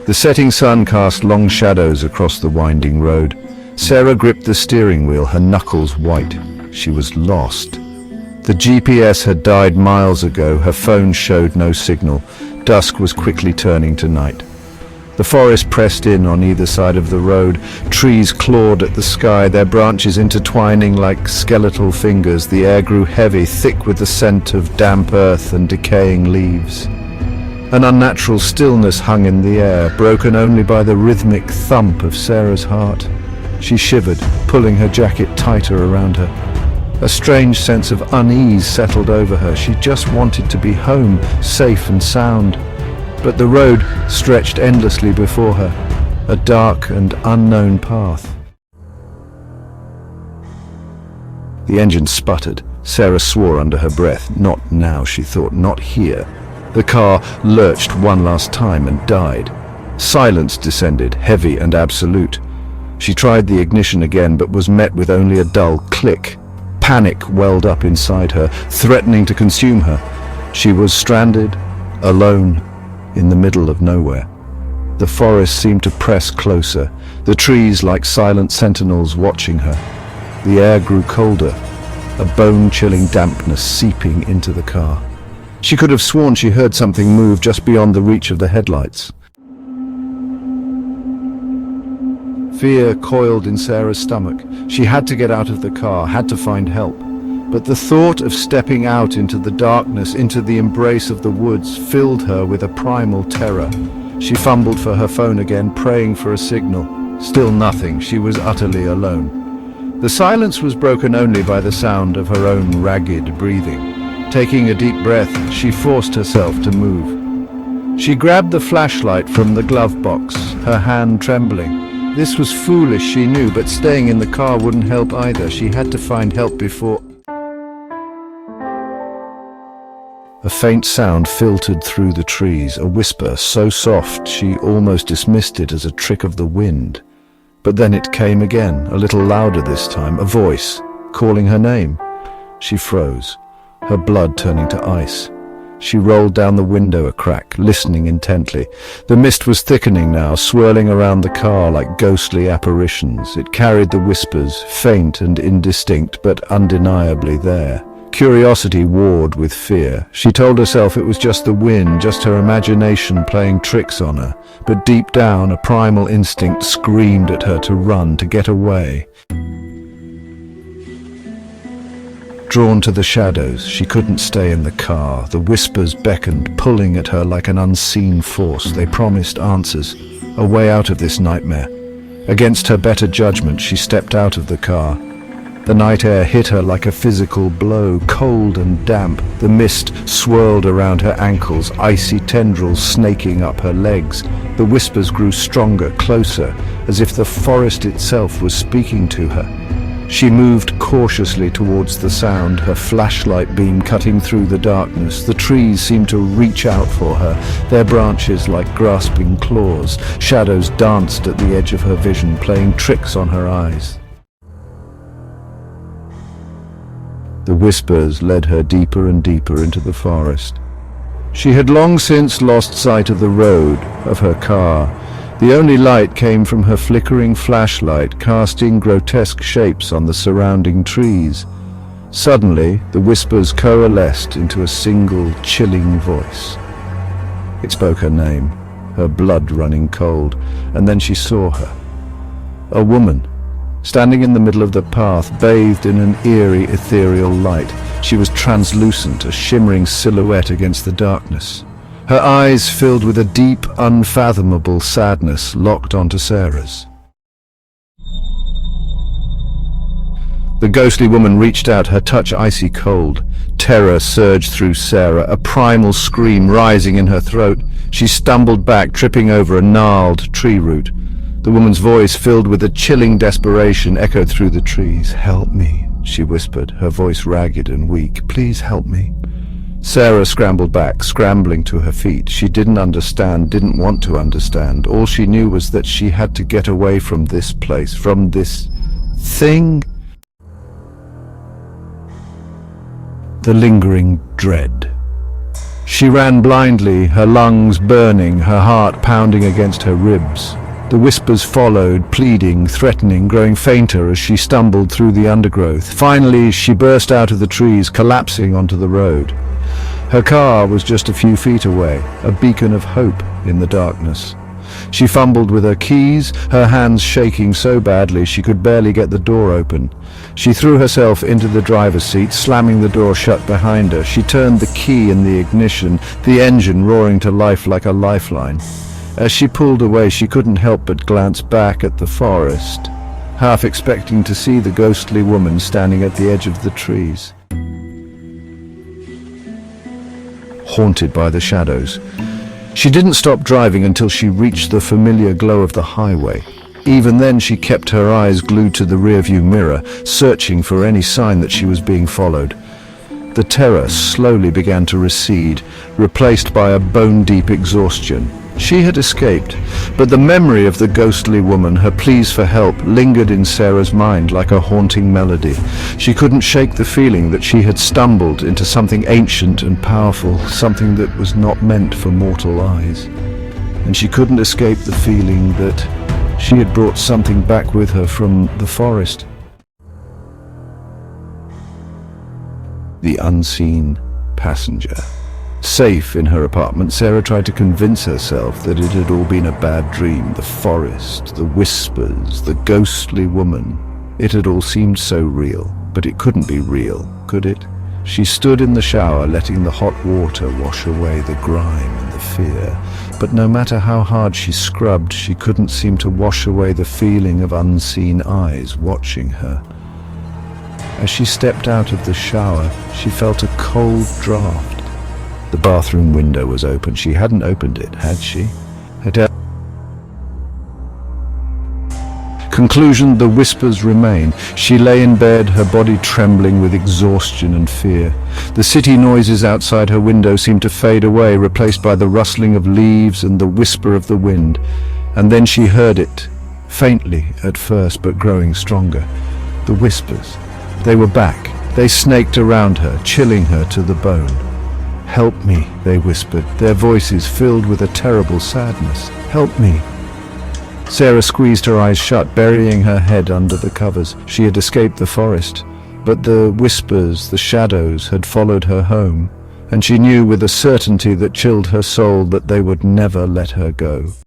The setting sun cast long shadows across the winding road. Sarah gripped the steering wheel, her knuckles white. She was lost. The GPS had died miles ago. Her phone showed no signal. Dusk was quickly turning to night. The forest pressed in on either side of the road. Trees clawed at the sky, their branches intertwining like skeletal fingers. The air grew heavy, thick with the scent of damp earth and decaying leaves. An unnatural stillness hung in the air, broken only by the rhythmic thump of Sarah's heart. She shivered, pulling her jacket tighter around her. A strange sense of unease settled over her. She just wanted to be home, safe and sound. But the road stretched endlessly before her, a dark and unknown path. The engine sputtered. Sarah swore under her breath. Not now, she thought, not here. The car lurched one last time and died. Silence descended, heavy and absolute. She tried the ignition again, but was met with only a dull click. Panic welled up inside her, threatening to consume her. She was stranded, alone, in the middle of nowhere. The forest seemed to press closer, the trees like silent sentinels watching her. The air grew colder, a bone-chilling dampness seeping into the car. She could have sworn she heard something move just beyond the reach of the headlights. Fear coiled in Sarah's stomach. She had to get out of the car, had to find help. But the thought of stepping out into the darkness, into the embrace of the woods, filled her with a primal terror. She fumbled for her phone again, praying for a signal. Still nothing. She was utterly alone. The silence was broken only by the sound of her own ragged breathing. Taking a deep breath, she forced herself to move. She grabbed the flashlight from the glove box, her hand trembling. This was foolish, she knew, but staying in the car wouldn't help either. She had to find help before... A faint sound filtered through the trees, a whisper so soft she almost dismissed it as a trick of the wind. But then it came again, a little louder this time, a voice, calling her name. She froze, her blood turning to ice. She rolled down the window a crack, listening intently. The mist was thickening now, swirling around the car like ghostly apparitions. It carried the whispers, faint and indistinct, but undeniably there. Curiosity warred with fear. She told herself it was just the wind, just her imagination playing tricks on her. But deep down, a primal instinct screamed at her to run, to get away. Drawn to the shadows, she couldn't stay in the car. The whispers beckoned, pulling at her like an unseen force. They promised answers, a way out of this nightmare. Against her better judgment, she stepped out of the car. The night air hit her like a physical blow, cold and damp. The mist swirled around her ankles, icy tendrils snaking up her legs. The whispers grew stronger, closer, as if the forest itself was speaking to her. She moved cautiously towards the sound, her flashlight beam cutting through the darkness. The trees seemed to reach out for her, their branches like grasping claws. Shadows danced at the edge of her vision, playing tricks on her eyes. The whispers led her deeper and deeper into the forest. She had long since lost sight of the road, of her car. The only light came from her flickering flashlight, casting grotesque shapes on the surrounding trees. Suddenly, the whispers coalesced into a single, chilling voice. It spoke her name, her blood running cold, and then she saw her. A woman, standing in the middle of the path, bathed in an eerie, ethereal light. She was translucent, a shimmering silhouette against the darkness. Her eyes filled with a deep, unfathomable sadness locked onto Sarah's. The ghostly woman reached out, her touch icy cold. Terror surged through Sarah, a primal scream rising in her throat. She stumbled back, tripping over a gnarled tree root. The woman's voice, filled with a chilling desperation, echoed through the trees. "Help me," she whispered, her voice ragged and weak. "Please help me." Sarah scrambled back, scrambling to her feet. She didn't understand, didn't want to understand. All she knew was that she had to get away from this place, from this thing. The lingering dread. She ran blindly, her lungs burning, her heart pounding against her ribs. The whispers followed, pleading, threatening, growing fainter as she stumbled through the undergrowth. Finally, she burst out of the trees, collapsing onto the road. Her car was just a few feet away, a beacon of hope in the darkness. She fumbled with her keys, her hands shaking so badly she could barely get the door open. She threw herself into the driver's seat, slamming the door shut behind her. She turned the key in the ignition, the engine roaring to life like a lifeline. As she pulled away, she couldn't help but glance back at the forest, half expecting to see the ghostly woman standing at the edge of the trees. Haunted by the shadows, she didn't stop driving until she reached the familiar glow of the highway. Even then, she kept her eyes glued to the rearview mirror, searching for any sign that she was being followed. The terror slowly began to recede, replaced by a bone-deep exhaustion. She had escaped, but the memory of the ghostly woman, her pleas for help, lingered in Sarah's mind like a haunting melody. She couldn't shake the feeling that she had stumbled into something ancient and powerful, something that was not meant for mortal eyes. And she couldn't escape the feeling that she had brought something back with her from the forest. The unseen passenger. Safe in her apartment, Sarah tried to convince herself that it had all been a bad dream. The forest, the whispers, the ghostly woman. It had all seemed so real, but it couldn't be real, could it? She stood in the shower, letting the hot water wash away the grime and the fear. But no matter how hard she scrubbed, she couldn't seem to wash away the feeling of unseen eyes watching her. As she stepped out of the shower, she felt a cold draft. The bathroom window was open. She hadn't opened it, had she? Conclusion, the whispers remain. She lay in bed, her body trembling with exhaustion and fear. The city noises outside her window seemed to fade away, replaced by the rustling of leaves and the whisper of the wind. And then she heard it, faintly at first, but growing stronger. The whispers. They were back. They snaked around her, chilling her to the bone. "Help me," they whispered, their voices filled with a terrible sadness. "Help me." Sarah squeezed her eyes shut, burying her head under the covers. She had escaped the forest, but the whispers, the shadows, had followed her home, and she knew with a certainty that chilled her soul that they would never let her go.